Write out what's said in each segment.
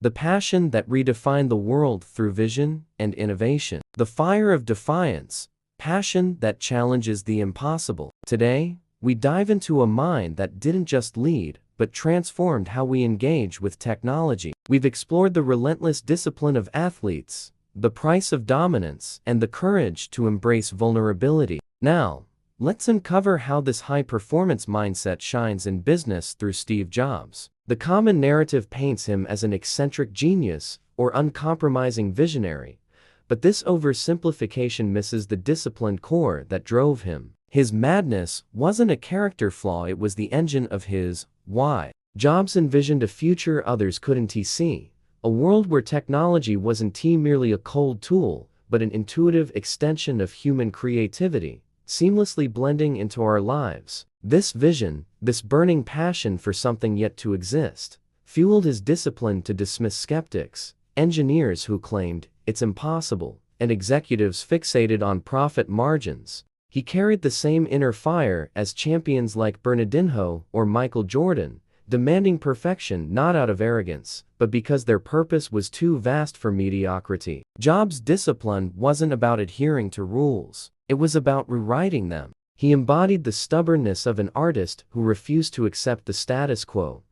the passion that redefined the world through vision and innovation. The fire of defiance, passion that challenges the impossible. Today, we dive into a mind that didn't just lead, but transformed how we engage with technology. We've explored the relentless discipline of athletes, the price of dominance, and the courage to embrace vulnerability. Now, let's uncover how this high-performance mindset shines in business through Steve Jobs. The common narrative paints him as an eccentric genius or uncompromising visionary, but this oversimplification misses the disciplined core that drove him. His madness wasn't a character flaw, it was the engine of his why. Jobs envisioned a future others couldn't see, a world where technology wasn't merely a cold tool, but an intuitive extension of human creativity, seamlessly blending into our lives. This vision, this burning passion for something yet to exist, fueled his discipline to dismiss skeptics, engineers who claimed it's impossible, and executives fixated on profit margins. He carried the same inner fire as champions like Bernardinho or Michael Jordan, demanding perfection not out of arrogance, but because their purpose was too vast for mediocrity. Jobs' discipline wasn't about adhering to rules, it was about rewriting them. He embodied the stubbornness of an artist who refused to accept the status quo,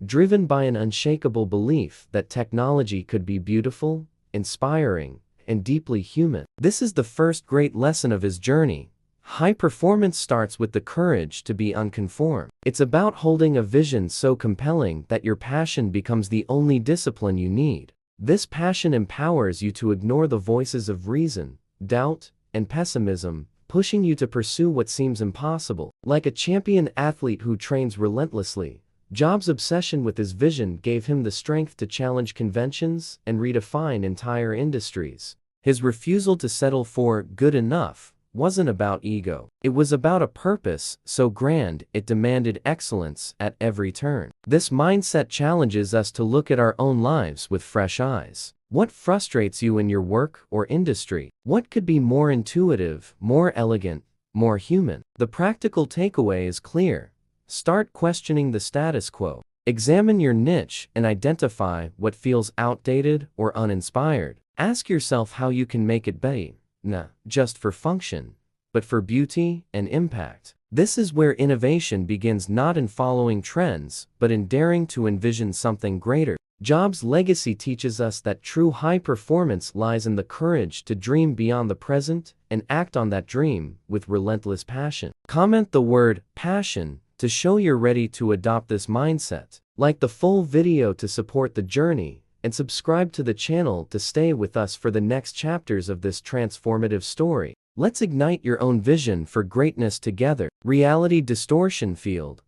driven by an unshakable belief that technology could be beautiful, inspiring, and deeply human. This is the first great lesson of his journey. High performance starts with the courage to be unconformed. It's about holding a vision so compelling that your passion becomes the only discipline you need. This passion empowers you to ignore the voices of reason, doubt, and pessimism, pushing you to pursue what seems impossible. Like a champion athlete who trains relentlessly, Jobs' obsession with his vision gave him the strength to challenge conventions and redefine entire industries. His refusal to settle for good enough wasn't about ego. It was about a purpose so grand it demanded excellence at every turn. This mindset challenges us to look at our own lives with fresh eyes. What frustrates you in your work or industry? What could be more intuitive, more elegant, more human? The practical takeaway is clear. Start questioning the status quo. Examine your niche and identify what feels outdated or uninspired. Ask yourself how you can make it better, not just for function, but for beauty and impact. This is where innovation begins, not in following trends, but in daring to envision something greater. Jobs' legacy teaches us that true high performance lies in the courage to dream beyond the present and act on that dream with relentless passion. Comment the word passion to show you're ready to adopt this mindset. Like the full video to support the journey, and subscribe to the channel to stay with us for the next chapters of this transformative story. Let's ignite your own vision for greatness together. Reality distortion field.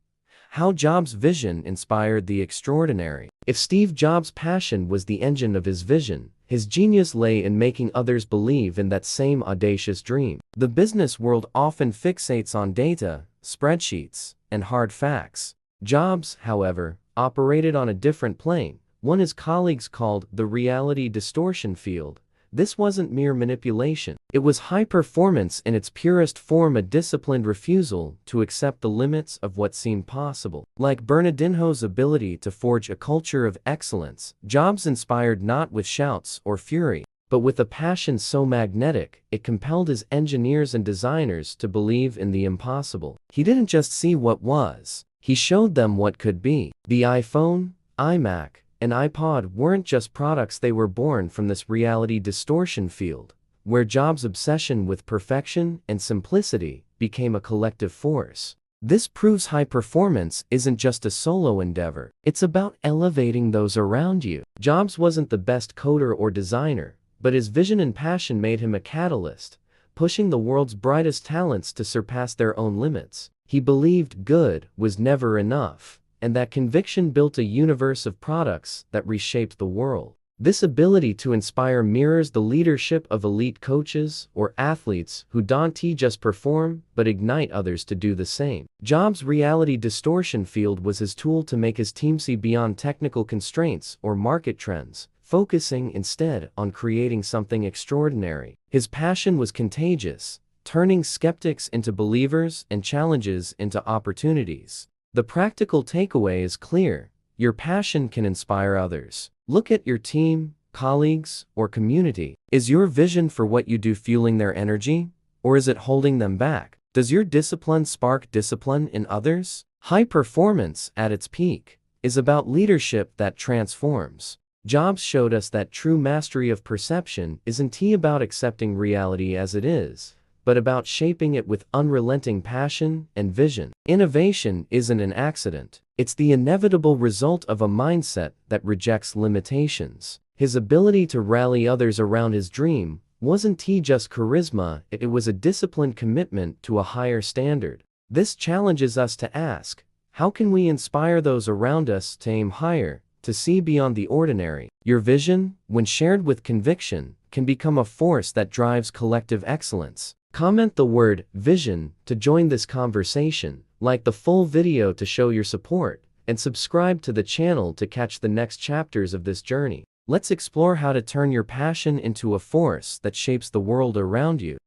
How Jobs' vision inspired the extraordinary. If Steve Jobs' passion was the engine of his vision, his genius lay in making others believe in that same audacious dream. The business world often fixates on data, spreadsheets, and hard facts. Jobs, however, operated on a different plane, one his colleagues called the reality distortion field. This wasn't mere manipulation. It was high performance in its purest form, a disciplined refusal to accept the limits of what seemed possible. Like Bernardinho's ability to forge a culture of excellence, Jobs inspired not with shouts or fury, but with a passion so magnetic, it compelled his engineers and designers to believe in the impossible. He didn't just see what was, he showed them what could be. The iPhone, iMac, and iPod weren't just products, they were born from this reality distortion field, where Jobs' obsession with perfection and simplicity became a collective force. This proves high performance isn't just a solo endeavor, it's about elevating those around you. Jobs wasn't the best coder or designer, but his vision and passion made him a catalyst, pushing the world's brightest talents to surpass their own limits. He believed good was never enough, and that conviction built a universe of products that reshaped the world. This ability to inspire mirrors the leadership of elite coaches or athletes who don't just perform, but ignite others to do the same. Jobs' reality distortion field was his tool to make his team see beyond technical constraints or market trends, focusing instead on creating something extraordinary. His passion was contagious, turning skeptics into believers and challenges into opportunities. The practical takeaway is clear. your passion can inspire others. Look at your team, colleagues, or community. Is your vision for what you do fueling their energy, or is it holding them back? Does your discipline spark discipline in others? High performance, at its peak, is about leadership that transforms. Jobs showed us that true mastery of perception isn't about accepting reality as it is, but about shaping it with unrelenting passion and vision. Innovation isn't an accident. It's the inevitable result of a mindset that rejects limitations. His ability to rally others around his dream wasn't just charisma, it was a disciplined commitment to a higher standard. This challenges us to ask, how can we inspire those around us to aim higher, to see beyond the ordinary? Your vision, when shared with conviction, can become a force that drives collective excellence. Comment the word vision to join this conversation, like the full video to show your support, and subscribe to the channel to catch the next chapters of this journey. Let's explore how to turn your passion into a force that shapes the world around you.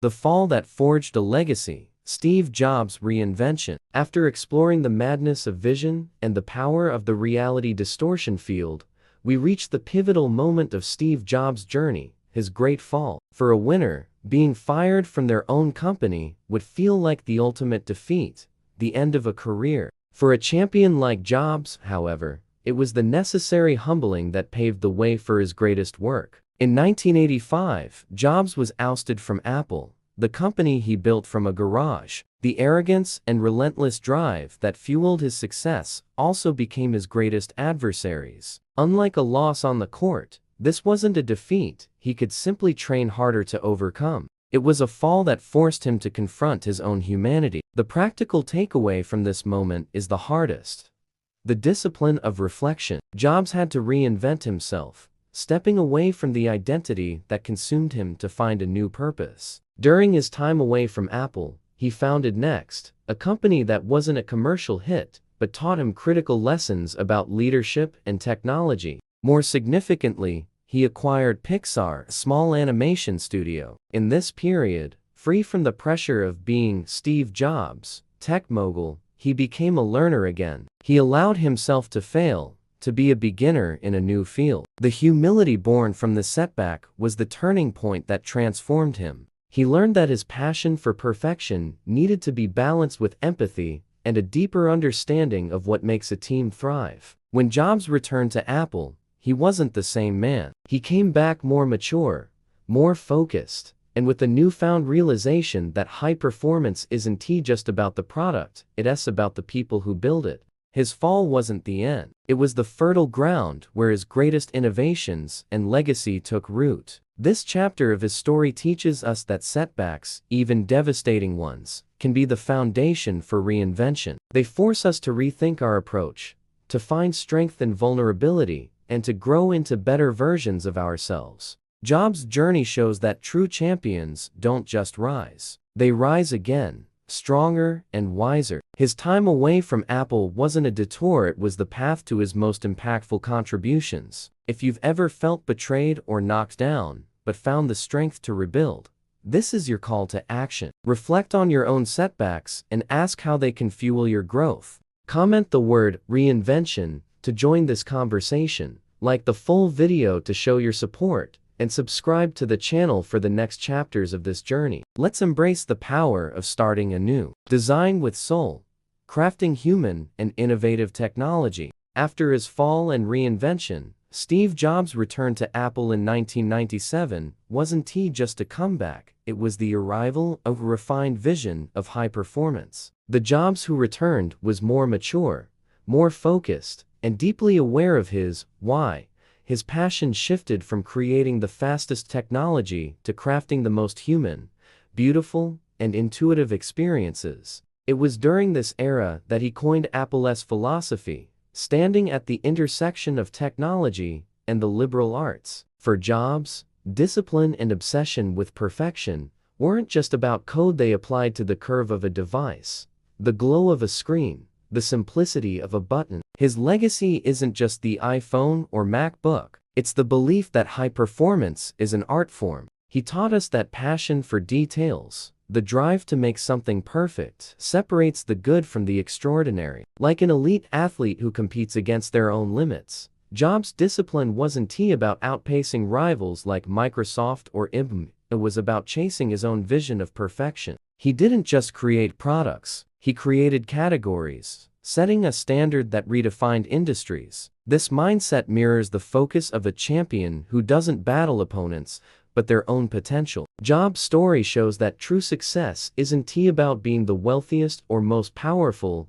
The fall that forged a legacy. Steve Jobs' Reinvention. After exploring the madness of vision and the power of the reality distortion field, we reach the pivotal moment of Steve Jobs' journey, his great fall. For a winner, being fired from their own company would feel like the ultimate defeat, the end of a career. For a champion like Jobs, however, it was the necessary humbling that paved the way for his greatest work. In 1985, Jobs was ousted from Apple, the company he built from a garage. The arrogance and relentless drive that fueled his success also became his greatest adversaries. Unlike a loss on the court, this wasn't a defeat he could simply train harder to overcome. It was a fall that forced him to confront his own humanity. The practical takeaway from this moment is the hardest. The discipline of reflection. Jobs had to reinvent himself, stepping away from the identity that consumed him to find a new purpose. During his time away from Apple, he founded Next, a company that wasn't a commercial hit, but taught him critical lessons about leadership and technology. More significantly, he acquired Pixar, a small animation studio. In this period, free from the pressure of being Steve Jobs, tech mogul, he became a learner again. He allowed himself to fail, to be a beginner in a new field. The humility born from the setback was the turning point that transformed him. He learned that his passion for perfection needed to be balanced with empathy and a deeper understanding of what makes a team thrive. When Jobs returned to Apple, he wasn't the same man. He came back more mature, more focused, and with a newfound realization that high performance isn't just about the product, it's about the people who build it. His fall wasn't the end. It was the fertile ground where his greatest innovations and legacy took root. This chapter of his story teaches us that setbacks, even devastating ones, can be the foundation for reinvention. They force us to rethink our approach, to find strength in vulnerability, and to grow into better versions of ourselves. Jobs' journey shows that true champions don't just rise. They rise again, stronger and wiser. His time away from Apple wasn't a detour, it was the path to his most impactful contributions. If you've ever felt betrayed or knocked down, but found the strength to rebuild, this is your call to action. Reflect on your own setbacks and ask how they can fuel your growth. Comment the word reinvention to join this conversation, like the full video to show your support, and subscribe to the channel for the next chapters of this journey. Let's embrace the power of starting anew. Design with soul, crafting human and innovative technology. After his fall and reinvention, Steve Jobs' return to Apple in 1997 wasn't just a comeback, it was the arrival of a refined vision of high performance. The Jobs who returned was more mature, more focused, and deeply aware of his why. His passion shifted from creating the fastest technology to crafting the most human, beautiful, and intuitive experiences. It was during this era that he coined Apple's philosophy, standing at the intersection of technology and the liberal arts. For Jobs, discipline and obsession with perfection weren't just about code they applied to the curve of a device, the glow of a screen, the simplicity of a button. His legacy isn't just the iPhone or MacBook, it's the belief that high performance is an art form. He taught us that passion for details, the drive to make something perfect, separates the good from the extraordinary. Like an elite athlete who competes against their own limits, Jobs' discipline wasn't about outpacing rivals like Microsoft or IBM, it was about chasing his own vision of perfection. He didn't just create products, he created categories, setting a standard that redefined industries. This mindset mirrors the focus of a champion who doesn't battle opponents, but their own potential. Jobs' story shows that true success isn't about being the wealthiest or most powerful,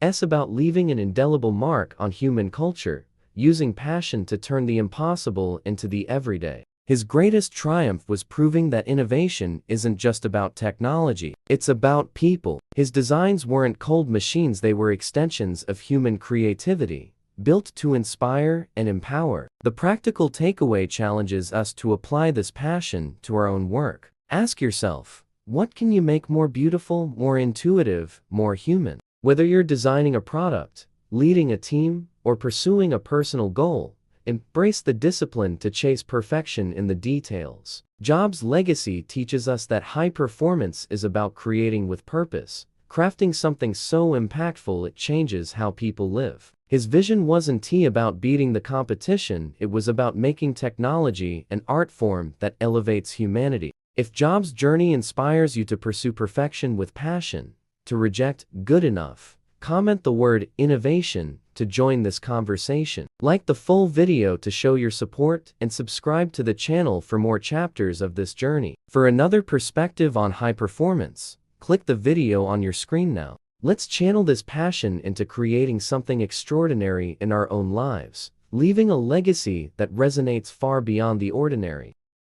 it's about leaving an indelible mark on human culture, using passion to turn the impossible into the everyday. His greatest triumph was proving that innovation isn't just about technology, it's about people. His designs weren't cold machines, they were extensions of human creativity, built to inspire and empower. The practical takeaway challenges us to apply this passion to our own work. Ask yourself, what can you make more beautiful, more intuitive, more human? Whether you're designing a product, leading a team, or pursuing a personal goal, embrace the discipline to chase perfection in the details. Jobs' legacy teaches us that high performance is about creating with purpose, crafting something so impactful it changes how people live. His vision wasn't about beating the competition, it was about making technology an art form that elevates humanity. If Jobs' journey inspires you to pursue perfection with passion, to reject good enough, comment the word innovation to join this conversation. Like the full video to show your support and subscribe to the channel for more chapters of this journey. For another perspective on high performance, click the video on your screen now. Let's channel this passion into creating something extraordinary in our own lives, leaving a legacy that resonates far beyond the ordinary.